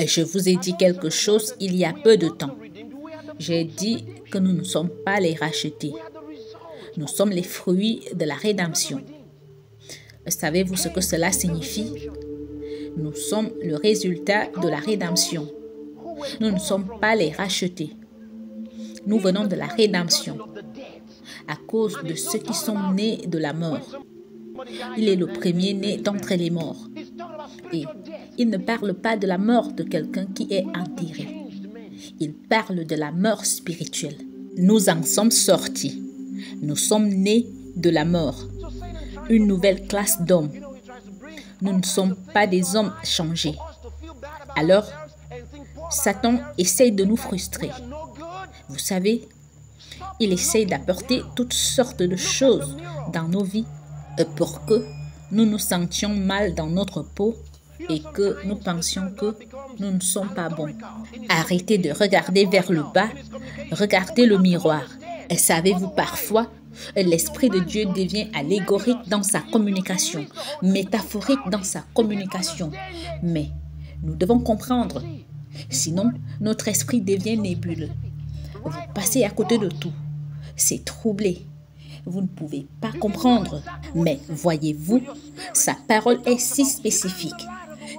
Je vous ai dit quelque chose il y a peu de temps. J'ai dit que nous ne sommes pas les rachetés. Nous sommes les fruits de la rédemption. Savez-vous ce que cela signifie? Nous sommes le résultat de la rédemption. Nous ne sommes pas les rachetés. Nous venons de la rédemption à cause de ceux qui sont nés de la mort. Il est le premier-né d'entre les morts. Et il ne parle pas de la mort de quelqu'un qui est enterré. Il parle de la mort spirituelle. Nous en sommes sortis. Nous sommes nés de la mort. Une nouvelle classe d'hommes. Nous ne sommes pas des hommes changés. Alors, Satan essaye de nous frustrer. Vous savez, il essaye d'apporter toutes sortes de choses dans nos vies pour que nous nous sentions mal dans notre peau et que nous pensions que nous ne sommes pas bons. Arrêtez de regarder vers le bas, regardez le miroir. Et savez-vous, parfois, l'Esprit de Dieu devient allégorique dans sa communication, métaphorique dans sa communication. Mais nous devons comprendre, sinon notre esprit devient nébuleux. Vous passez à côté de tout, c'est troublé. Vous ne pouvez pas comprendre. Mais voyez-vous, sa parole est si spécifique,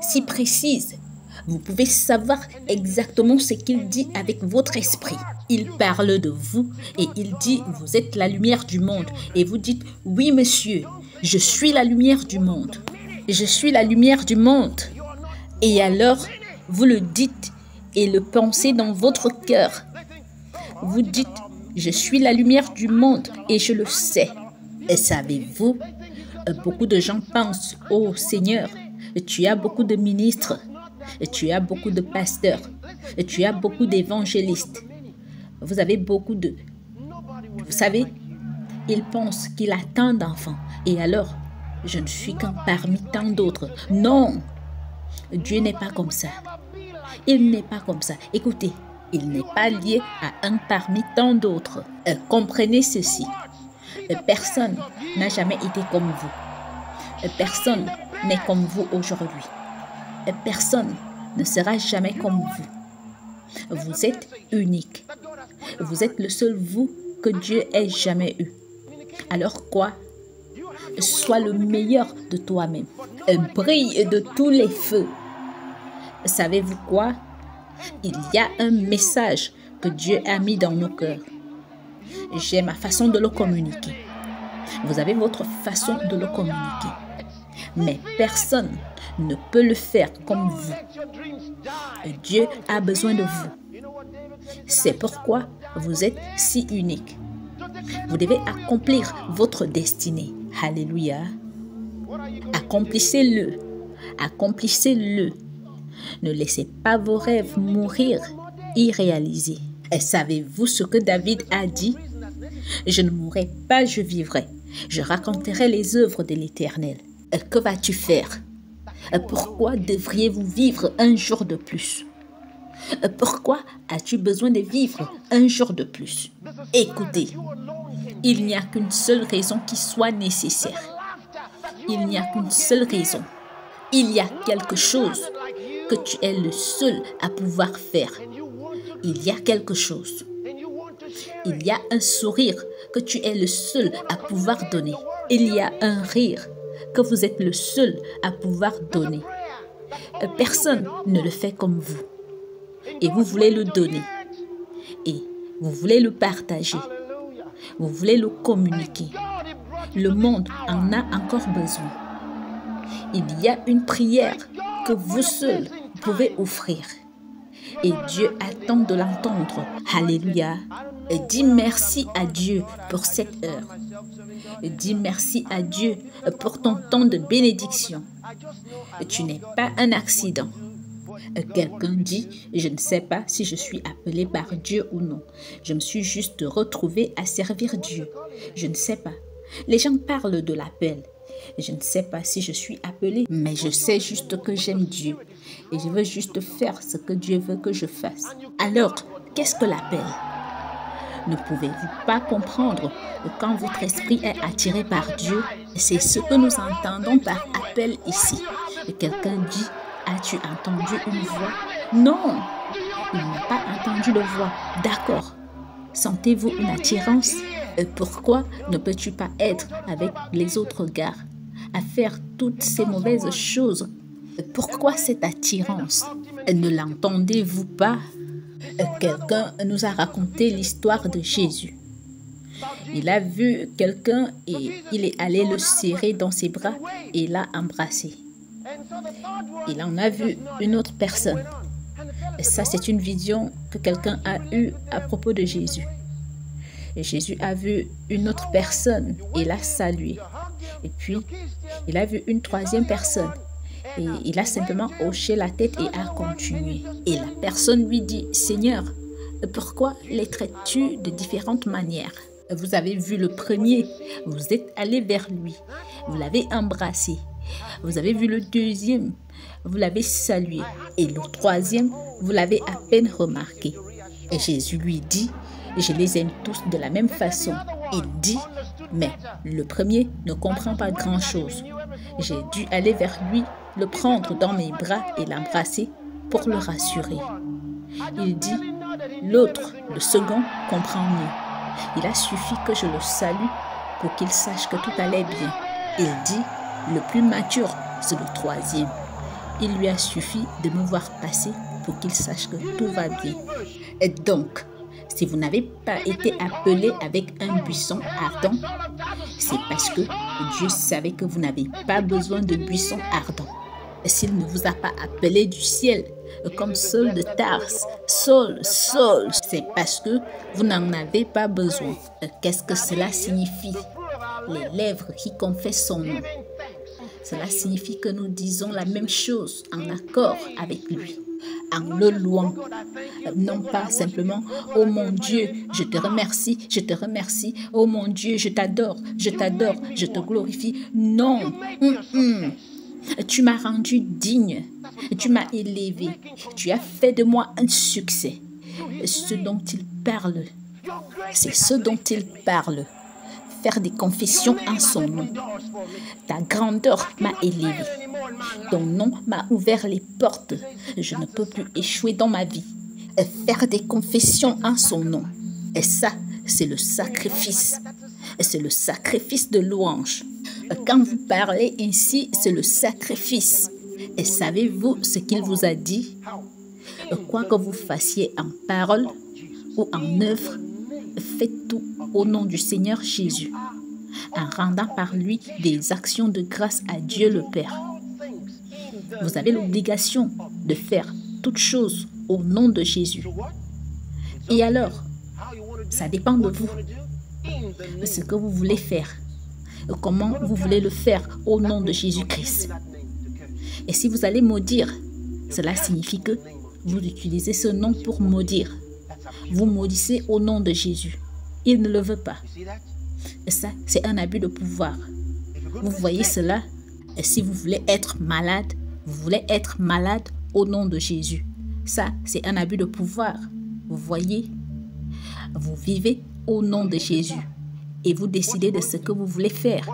si précise. Vous pouvez savoir exactement ce qu'il dit avec votre esprit. Il parle de vous et il dit, vous êtes la lumière du monde. Et vous dites, oui monsieur, je suis la lumière du monde. Je suis la lumière du monde. Et alors, vous le dites et le pensez dans votre cœur. Vous dites, je suis la lumière du monde et je le sais. Et savez-vous, beaucoup de gens pensent, oh Seigneur, tu as beaucoup de ministres, tu as beaucoup de pasteurs, tu as beaucoup d'évangélistes. Vous avez beaucoup de... Vous savez, ils pensent qu'il a tant d'enfants. Et alors, je ne suis qu'un parmi tant d'autres. Non, Dieu n'est pas comme ça. Il n'est pas comme ça. Écoutez, il n'est pas lié à un parmi tant d'autres. Comprenez ceci. Personne n'a jamais été comme vous. Personne n'est comme vous aujourd'hui. Personne ne sera jamais comme vous. Vous êtes unique. Vous êtes le seul vous que Dieu ait jamais eu. Alors quoi? Sois le meilleur de toi-même. Brille de tous les feux. Savez-vous quoi? Il y a un message que Dieu a mis dans nos cœurs. J'ai ma façon de le communiquer. Vous avez votre façon de le communiquer. Mais personne ne peut le faire comme vous. Dieu a besoin de vous. C'est pourquoi vous êtes si unique. Vous devez accomplir votre destinée. Alléluia. Accomplissez-le. Accomplissez-le. Ne laissez pas vos rêves mourir irréalisés. Et savez-vous ce que David a dit? Je ne mourrai pas, je vivrai. Je raconterai les œuvres de l'Éternel. Que vas-tu faire? Pourquoi devriez-vous vivre un jour de plus? Pourquoi as-tu besoin de vivre un jour de plus? Écoutez, il n'y a qu'une seule raison qui soit nécessaire. Il n'y a qu'une seule raison. Il y a quelque chose que tu es le seul à pouvoir faire. Il y a quelque chose. Il y a un sourire que tu es le seul à pouvoir donner. Il y a un rire que vous êtes le seul à pouvoir donner. Personne ne le fait comme vous. Et vous voulez le donner. Et vous voulez le partager. Vous voulez le communiquer. Le monde en a encore besoin. Il y a une prière que vous seul pouvez offrir. Et Dieu attend de l'entendre. Alléluia. Et dis merci à Dieu pour cette heure. Et dis merci à Dieu pour ton temps de bénédiction. Et tu n'es pas un accident. Quelqu'un dit, je ne sais pas si je suis appelé par Dieu ou non. Je me suis juste retrouvé à servir Dieu. Je ne sais pas. Les gens parlent de l'appel. Je ne sais pas si je suis appelé, mais je sais juste que j'aime Dieu. Et je veux juste faire ce que Dieu veut que je fasse. Alors, qu'est-ce que l'appel? Ne pouvez-vous pas comprendre que quand votre esprit est attiré par Dieu, c'est ce que nous entendons par appel ici. Et quelqu'un dit, as-tu entendu une voix Non, il n'a pas entendu de voix. D'accord. Sentez-vous une attirance? Pourquoi ne peux-tu pas être avec les autres gars à faire toutes ces mauvaises choses? Pourquoi cette attirance? Ne l'entendez-vous pas? Quelqu'un nous a raconté l'histoire de Jésus. Il a vu quelqu'un et il est allé le serrer dans ses bras et l'a embrassé. Il en a vu une autre personne. Et ça, c'est une vision que quelqu'un a eue à propos de Jésus. Et Jésus a vu une autre personne et l'a salué. Et puis, il a vu une troisième personne. Et il a simplement hoché la tête et a continué. Et la personne lui dit, « Seigneur, pourquoi les traites-tu de différentes manières? Vous avez vu le premier, vous êtes allé vers lui, vous l'avez embrassé. Vous avez vu le deuxième, vous l'avez salué. Et le troisième, vous l'avez à peine remarqué. » Et Jésus lui dit, « Je les aime tous de la même façon. » Il dit, « Mais le premier ne comprend pas grand-chose. J'ai dû aller vers lui, le prendre dans mes bras et l'embrasser pour le rassurer. » Il dit, « L'autre, le second, comprend mieux. Il a suffi que je le salue pour qu'il sache que tout allait bien. » Il dit, « Le plus mature, c'est le troisième. Il lui a suffi de me voir passer pour qu'il sache que tout va bien. » Et donc, si vous n'avez pas été appelé avec un buisson ardent, c'est parce que Dieu savait que vous n'avez pas besoin de buisson ardent. S'il ne vous a pas appelé du ciel, comme Saul de Tarse, Saul, Saul, c'est parce que vous n'en avez pas besoin. Qu'est-ce que cela signifie? Les lèvres qui confessent son nom. Cela signifie que nous disons la même chose en accord avec lui, en le louant. Non pas simplement « Oh mon Dieu, je te remercie, oh mon Dieu, je t'adore, je te glorifie. » Non, tu m'as rendu digne, tu m'as élevé, tu as fait de moi un succès. Ce dont il parle, c'est ce dont il parle. Faire des confessions en son nom. Ta grandeur m'a élevé. Ton nom m'a ouvert les portes. Je ne peux plus échouer dans ma vie. Faire des confessions en son nom. Et ça, c'est le sacrifice. C'est le sacrifice de louange. Quand vous parlez ainsi, c'est le sacrifice. Et savez-vous ce qu'il vous a dit? Quoi que vous fassiez en parole ou en œuvre, faites tout au nom du Seigneur Jésus, en rendant par lui des actions de grâce à Dieu le Père. Vous avez l'obligation de faire toutes choses au nom de Jésus. Et alors, ça dépend de vous, ce que vous voulez faire, comment vous voulez le faire au nom de Jésus-Christ. Et si vous allez maudire, cela signifie que vous utilisez ce nom pour maudire. Vous maudissez au nom de Jésus. Il ne le veut pas. Et ça, c'est un abus de pouvoir. Vous voyez cela? Et si vous voulez être malade, vous voulez être malade au nom de Jésus. Ça, c'est un abus de pouvoir. Vous voyez? Vous vivez au nom de Jésus. Et vous décidez de ce que vous voulez faire.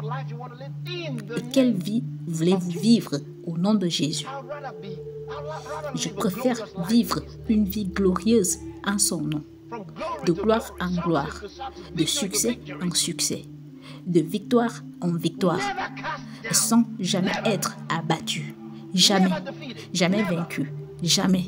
Et quelle vie voulez-vous vivre au nom de Jésus? Je préfère vivre une vie glorieuse en son nom, de gloire en gloire, de succès en succès, de victoire en victoire, sans jamais être abattu, jamais, jamais vaincu, jamais.